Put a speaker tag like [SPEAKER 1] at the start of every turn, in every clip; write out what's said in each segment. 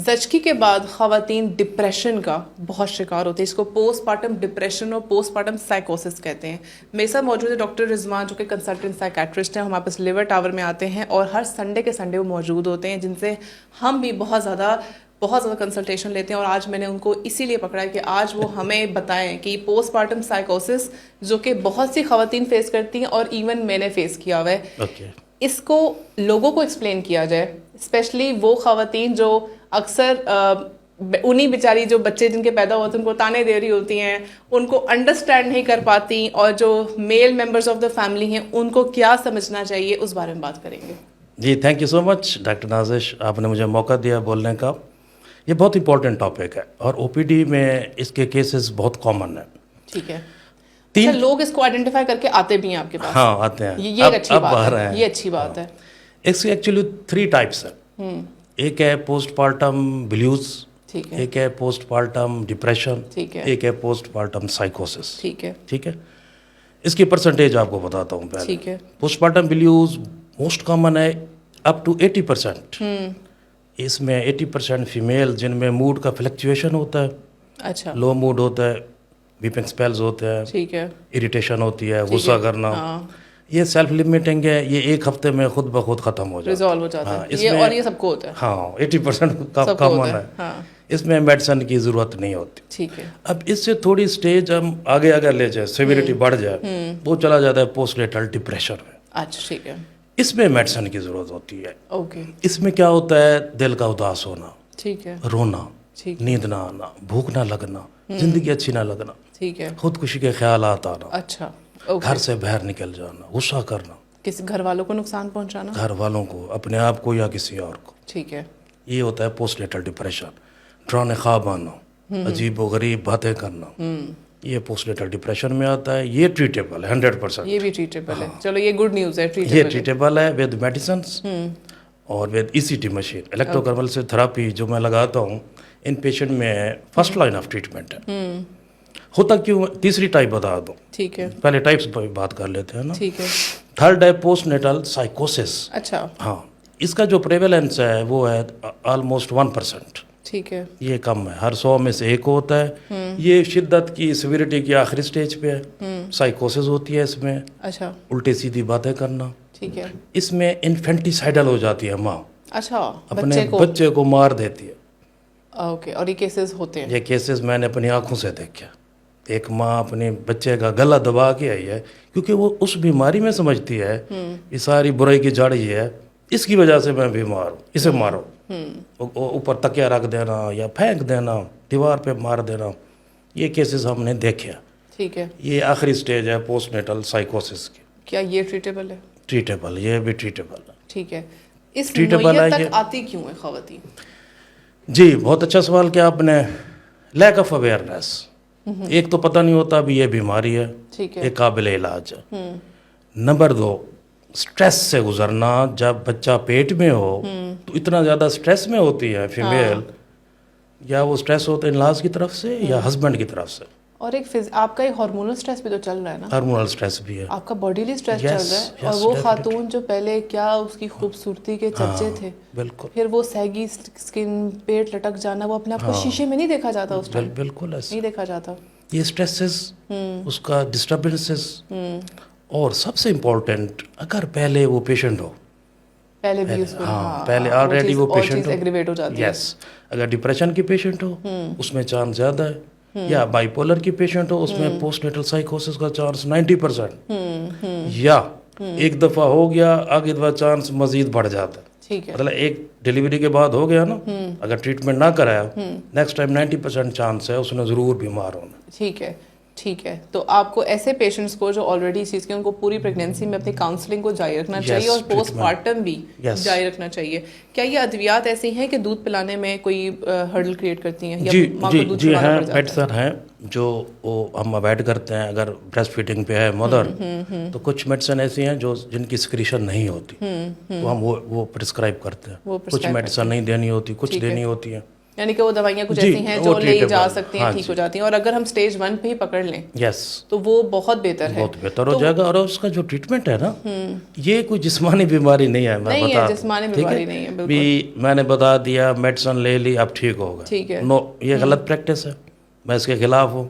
[SPEAKER 1] زچگی کے بعد خواتین ڈپریشن کا بہت شکار ہوتے ہیں. اس کو پوسٹ پارٹم ڈپریشن اور پوسٹ پارٹم سائیکوسس کہتے ہیں. میرے ساتھ موجود ہے ڈاکٹر رضوان جو کہ کنسلٹنٹ سائیکیٹرسٹ ہیں. ہمارے پاس لیور ٹاور میں آتے ہیں اور ہر سنڈے کے سنڈے وہ موجود ہوتے ہیں, جن سے ہم بھی بہت زیادہ کنسلٹیشن لیتے ہیں. اور آج میں نے ان کو اسی لیے پکڑا ہے کہ آج وہ ہمیں بتائیں کہ پوسٹ پارٹم سائیکوسس جو کہ بہت سی خواتین فیس کرتی ہیں اور ایون میں نے فیس کیا ہوا ہے, اس کو لوگوں کو ایکسپلین کیا جائے, اسپیشلی وہ خواتین جو اکثر انہی بیچاری جو بچے جن کے پیدا ہوتے ہیں ان کو تانے دے رہی ہوتی ہیں, ان کو انڈرسٹینڈ نہیں کر پاتی, اور جو میل ممبرز آف دا فیملی ہیں ان کو کیا سمجھنا چاہیے, اس بارے میں بات کریں گے.
[SPEAKER 2] جی thank you so much doctor Nazish, آپ نے مجھے موقع دیا بولنے کا. یہ بہت امپورٹنٹ ٹاپک ہے اور او پی ڈی میں اس کے کیسز بہت کامن ہیں.
[SPEAKER 1] ٹھیک ہے, لوگ اس کو آئیڈینٹیفائی کر کے آتے بھی ہیں آپ کے پاس.
[SPEAKER 2] ہاں آتے ہیں,
[SPEAKER 1] یہ اچھی بات ہے, یہ اچھی بات ہے.
[SPEAKER 2] اس کے ایکچولی 3 ٹائپس ہیں. ایک ہے پوسٹ پارٹم بلیوز, ایک ہے پوسٹ پارٹم ڈپریشن, ایک ہے پوسٹ پارٹم سائیکوسس. ٹھیک ہے, اس کی پرسنٹیج آپ کو بتاتا ہوں پہلے. Post partum blues most common ہے, اپ ٹو 80%. اس میں 80% فیمیل جن میں موڈ کا فلیکچویشن ہوتا ہے. اچھا, لو موڈ ہوتا ہے, ویپنگ سپیلز ہوتے ہیں, اریٹیشن ہوتی ہے, غصہ کرنا. یہ سیلف لمیٹنگ ہے, یہ ایک ہفتے میں خود بخود ختم ہو جاتا ہے. اور یہ سب کو ہوتا ہے. ہاں 80% کامن ہے. اس میں میڈیسن کی ضرورت نہیں ہوتی. ٹھیک ہے, اب اس سے تھوڑی سٹیج ہم آگے لے جائیں, سیویریٹی بڑھ جائے, وہ چلا جاتا ہے پوسٹ لیٹل ڈپریشن میں. اچھا ٹھیک ہے, اس میں میڈیسن کی ضرورت ہوتی ہے. اوکے, اس میں کیا ہوتا ہے, دل کا اداس ہونا, ٹھیک ہے, رونا, نیند نہ آنا, بھوک نہ لگنا, زندگی اچھی نہ لگنا, ٹھیک ہے, خودکشی کے خیالات آنا. اچھا, گھر سے باہر نکل جانا, غصہ کرنا, کسی گھر والوں کو نقصان پہنچانا, گھر والوں کو, اپنے آپ کو یا کسی اور کو. ٹھیک ہے, یہ ہوتا ہے پوسٹ لیٹل ڈپریشن. ڈرانے خواب آنا, عجیب و غریب باتیں کرنا, یہ پوسٹ لیٹل ڈپریشن میں آتا ہے. یہ ٹریٹیبل ہے 100%. یہ بھی ٹریٹیبل ہے. چلو یہ گڈ نیوز ہے. یہ ٹریٹیبل ہے ود میڈیسنس اور with E C T machine, electroconvulsive therapy جو میں لگاتا ہوں ان پیشنٹ میں فرسٹ لائن آف ٹریٹمنٹ ہے. ہوتا کیوں, تیسری ٹائپ بتا دوں. ٹھیک ہے, پہلے ٹائپس پہ بات کر لیتے ہیں نا. ٹھیک ہے, تھرڈ ہے پوسٹ نیٹل سائیکوسس. اچھا, ہاں, اس کا جو پریویلنس ہے وہ ہے آلموسٹ 1%. ٹھیک ہے, یہ کم ہے, ہر 100 میں سے ایک ہوتا ہے. یہ شدت کی سیویریٹی کی آخری سٹیج پہ ہے. سائیکوسس ہوتی ہے اس میں. اچھا, الٹی سیدھی باتیں کرنا. ٹھیک ہے, اس میں انفینٹیسائیڈل ہو جاتی ہے ماں. اچھا, اپنے بچے کو مار دیتی ہے. اوکے, اور یہ کیسز ہوتے ہیں. یہ کیسز میں نے اپنی آنکھوں سے دیکھا. ایک ماں اپنے بچے کا گلا دبا کے آئی ہے کیونکہ وہ اس بیماری میں سمجھتی ہے یہ ساری برائی کی جڑ یہ ہے, اس کی وجہ سے میں بیمار ہوں, اسے مارو. اوپر تکیا رکھ دینا یا پھینک دینا, دیوار پہ مار دینا, یہ کیسز ہم نے دیکھے. ٹھیک ہے, یہ آخری سٹیج ہے پوسٹ نیٹل سائیکوسس کی. کیا یہ ٹریٹیبل ہے؟ ٹریٹیبل, یہ بھی ٹریٹیبل ہے. ٹھیک ہے, اس نوعیت تک آتی کیوں ہے خواتین؟ جی بہت اچھا سوال کیا آپ نے. Lack of awareness. ایک تو پتہ نہیں ہوتا ابھی یہ بیماری ہے, یہ قابل علاج ہے. نمبر 2, سٹریس سے گزرنا. جب بچہ پیٹ میں ہو تو اتنا زیادہ سٹریس میں ہوتی ہے فیمیل, یا وہ سٹریس ہوتا ہے ان لاز کی طرف سے یا ہسبینڈ کی طرف سے. اور ایک آپ کا ایک ہارمونل سٹریس بھی تو چل رہا ہے نا. ہارمونل سٹریس بھی ہے, آپ کا باڈیلی سٹریس چل رہا ہے. اور وہ خاتون جو پہلے کیا اس کی خوبصورتی کے چرچے تھے, بالکل, پھر وہ سیگی سکن, پیٹ لٹک جانا, وہ اپنے آپ کو شیشے میں نہیں دیکھا جاتا اس ٹائم. بالکل نہیں دیکھا جاتا. یہ سٹریسز, اس کا ڈسٹربنسز, اور سب سے امپورٹنٹ اگر پہلے وہ پیشنٹ ہو, پہلے آلریڈی وہ پیشنٹ ہو. یس, اگر ڈپریشن کی پیشنٹ ہو اس میں چانس زیادہ ہے, یا بائی پولر کی پیشنٹ ہو اس میں پوسٹ نیٹل سائیکوسس کا چانس 90%, یا ایک دفعہ ہو گیا آگے دفعہ چانس مزید بڑھ جاتا ہے. مطلب ایک ڈیلیوری کے بعد ہو گیا نا, اگر ٹریٹمنٹ نہ کرایا نیکسٹ ٹائم 90% چانس ہے اس نے ضرور بیمار ہونا. ٹھیک ہے, ٹھیک ہے. تو آپ کو ایسے پیشنٹس کو جو آلریڈی اس چیز کے, ان کو پوری پریگنینسی میں اپنی کاؤنسلنگ کو جاری رکھنا چاہیے اور پوسٹ پارٹم بھی جاری رکھنا چاہیے. کیا یہ ادویات ایسی ہیں کہ دودھ پلانے میں کوئی ہرڈل کریٹ کرتی ہیں؟ جی ہیں, میڈیسن ہیں جو ہم اوائڈ کرتے ہیں. اگر بریسٹ فیڈنگ پہ ہے مدر تو کچھ میڈیسن ایسی ہیں جو جن کی سکریشن نہیں ہوتی تو ہم وہ پرسکرائب کرتے ہیں. کچھ میڈیسن نہیں دینی ہوتی, کچھ دینی ہوتی ہیں.
[SPEAKER 1] یعنی کہ وہ دوائیاں کچھ ایسی ہیں جو لے جا سکتے ہیں, ٹھیک ہو جاتی ہیں, اور اگر ہم سٹیج 1 پہ ہی پکڑ لیں تو وہ بہت بہتر ہے,
[SPEAKER 2] بہت بہتر ہو جائے گا. اور اس کا جو ٹریٹمنٹ ہے نا, یہ کوئی جسمانی بیماری نہیں ہے, میں بتا دوں,
[SPEAKER 1] جسمانی بیماری نہیں ہے بالکل.
[SPEAKER 2] بھی میں نے بتا دیا میڈیسن لے لی اب ٹھیک ہوگا,
[SPEAKER 1] ٹھیک ہے,
[SPEAKER 2] نو, یہ غلط پریکٹس ہے, میں اس کے خلاف ہوں.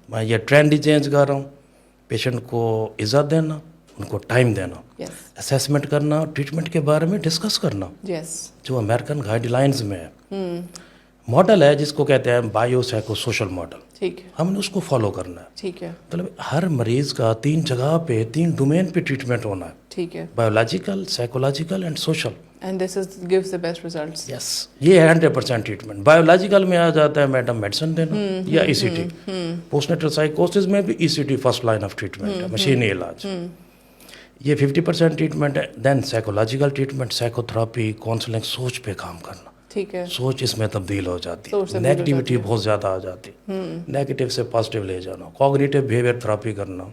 [SPEAKER 2] میں یہ ٹرینڈ ہی چینج کر رہا ہوں. پیشنٹ کو عزت دینا, ان کو ٹائم دینا, اسیسمنٹ کرنا, ٹریٹمنٹ کے بارے میں ڈسکس کرنا, جو امریکن گائیڈ لائنز میں ہے. ماڈل ہے جس کو کہتے ہیں بایو سائیکو سوشل ماڈل, ہم نے اس کو فالو کرنا ہے.
[SPEAKER 1] ٹھیک ہے,
[SPEAKER 2] مطلب ہر مریض کا 3 جگہ پہ 3 ڈومین پہ ٹریٹمنٹ ہونا ہے.
[SPEAKER 1] ٹھیک ہے,
[SPEAKER 2] biological, psychological and social.
[SPEAKER 1] And this is gives the best results.
[SPEAKER 2] Yes, یہ ہے 100% ٹریٹمنٹ. بایولوجیکل میں آ جاتا ہے میڈم میڈیسن دینا یا E C T. Post natal سائیکوسس میں بھی E C T first line of treatment ہے, مشینی علاج. یہ 50% ٹریٹمنٹ ہے. Then psychological treatment, psychotherapy, counselling, سوچ پہ کام کرنا.
[SPEAKER 1] ٹھیک ہے,
[SPEAKER 2] سوچ اس میں تبدیل ہو جاتی ہے, نیگیٹیوٹی بہت زیادہ آ جاتی, نیگیٹیو سے پازیٹیو لے جانا, کوگنیٹیو بیہیویئر تھراپی کرنا,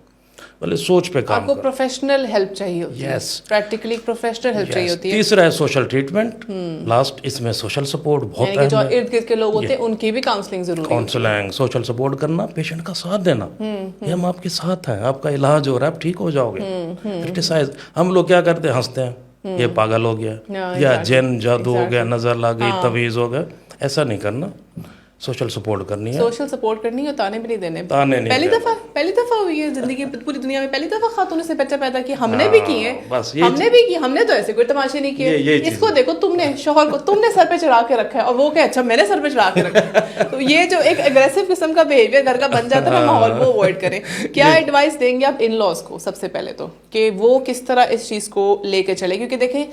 [SPEAKER 2] بولے سوچ پہ کام.
[SPEAKER 1] آپ کو پروفیشنل ہیلپ چاہیے ہوتی ہے, پریکٹیکلی پروفیشنل ہیلپ چاہیے ہوتی ہے.
[SPEAKER 2] تیسرا ہے سوشل ٹریٹمنٹ, لاسٹ اس میں سوشل سپورٹ بہت اہم ہے.
[SPEAKER 1] جو ارد گرد کے لوگ ہوتے ہیں ان کی بھی کاؤنسلنگ ضروری ہے.
[SPEAKER 2] کاؤنسلنگ, سوشل سپورٹ کرنا, پیشنٹ کا ساتھ دینا, یہ ہم آپ کے ساتھ ہیں, آپ کا علاج ہو رہا ہے, آپ ٹھیک ہو جاؤ گے. کرٹیسائز, ہم لوگ کیا کرتے ہیں, ہنستے ہیں, یہ پاگل ہو گیا, یا جن جادو ہو گیا, نظر لگ گئی, تعویذ ہو گیا. ایسا نہیں کرنا, سوشل سپورٹ کرنی ہے.
[SPEAKER 1] سوشل سپورٹ کرنی ہے, تانے بھی نہیں دینے. پہلی دفعہ ہوئی ہے زندگی پوری دنیا میں, پہلی دفعہ خاتون سے بچہ پیدا کیا. ہم نے بھی کی ہے, ہم نے تو ایسے کوئی تماشے نہیں کیے. اس کو دیکھو, تم نے شوہر کو تم نے سر پہ چڑھا کے رکھا ہے, اور وہ کہ اچھا میں نے سر پہ چڑھا کے رکھا ہے. تو یہ جو ایک اگریسو قسم کا بیہیویئر گھر کا بن جاتا ہے نا, ماحول کو اوائڈ کریں. کیا ایڈوائس دیں گے آپ ان لاز کو سب سے پہلے تو, کہ وہ کس طرح اس چیز کو لے کے چلے؟ کیونکہ دیکھیں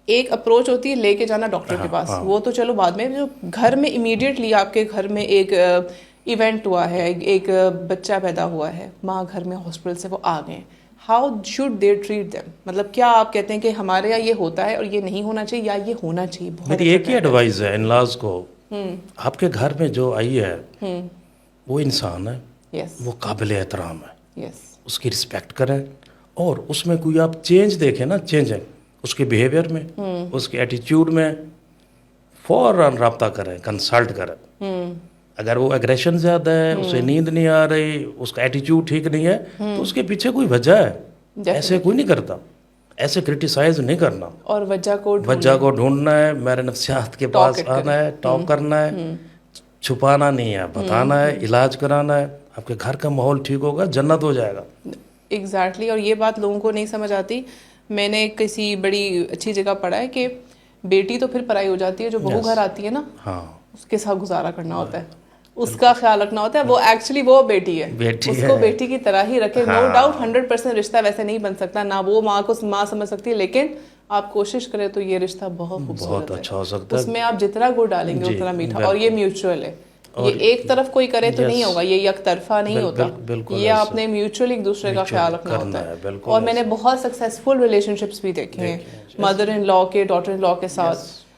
[SPEAKER 1] ایک اپروچ ہوتی ہے لے کے جانا ڈاکٹر کے پاس, وہ تو چلو بعد میں. جو گھر میں امیڈیٹلی آپ کے گھر میں ایک ایونٹ ہوا ہے, ایک بچہ پیدا ہوا ہے, ماں گھر میں ہاسپٹل سے وہ آ گئے, how should they treat them? مطلب کیا آپ کہتے ہیں کہ ہمارے یہاں یہ ہوتا ہے اور یہ نہیں ہونا چاہیے, یا یہ ہونا چاہیے؟
[SPEAKER 2] میری ایک ہی ایڈوائز ہے ان لاز کو, آپ کے گھر میں جو آئی ہے وہ انسان ہے, وہ قابل احترام ہے, اس کی رسپیکٹ کریں. اور اس میں کوئی آپ چینج دیکھیں نا, چینج ہے اس کے بیہیویئر میں, اس کے ایٹیچیوڈ میں, فوراً رابطہ کریں, کنسلٹ کریں. اگر وہ ایگریشن زیادہ ہے, اسے نیند نہیں آ رہی, اس کا ایٹیچیوڈ ٹھیک نہیں ہے, تو اس کے پیچھے کوئی وجہ ہے. ایسے کوئی نہیں کرتا, ایسے کرٹیسائز نہیں کرنا,
[SPEAKER 1] اور وجہ کو
[SPEAKER 2] ڈھونڈنا ہے, میرے نفسیات کے پاس آنا ہے, ٹاک کرنا ہے, چھپانا نہیں ہے, بتانا ہے, علاج کرانا ہے. آپ کے گھر کا ماحول ٹھیک ہوگا, جنت ہو جائے گا.
[SPEAKER 1] ایگزیکٹلی. اور یہ بات لوگوں کو نہیں سمجھ آتی. میں نے کسی بڑی اچھی جگہ پڑھا ہے کہ بیٹی تو پھر پرائی ہو جاتی ہے, جو بہو گھر آتی ہے نا, اس کے ساتھ گزارا کرنا ہوتا ہے, اس کا خیال رکھنا ہوتا ہے. وہ ایکچولی وہ بیٹی ہے, اس کو بیٹی کی طرح ہی رکھے. نو ڈاؤٹ 100% رشتہ ویسے نہیں بن سکتا, نہ وہ ماں کو ماں سمجھ سکتی ہے, لیکن آپ کوشش کریں تو یہ رشتہ بہت خوبصورت
[SPEAKER 2] اچھا ہو سکتا ہے.
[SPEAKER 1] اس میں آپ جتنا گڑ ڈالیں گے اتنا میٹھا. اور یہ میوچل ہے, یہ ایک طرف کوئی کرے تو نہیں ہوگا, یہ یک طرفہ نہیں ہوتا. یہ آپ نے میوچلی ایک دوسرے کا خیال رکھنا ہوتا ہے. اور میں نے بہت سکسیسفل ریلیشن شپس بھی دیکھے ہیں, مدر ان لا کے ڈاٹر ان لا کے ساتھ,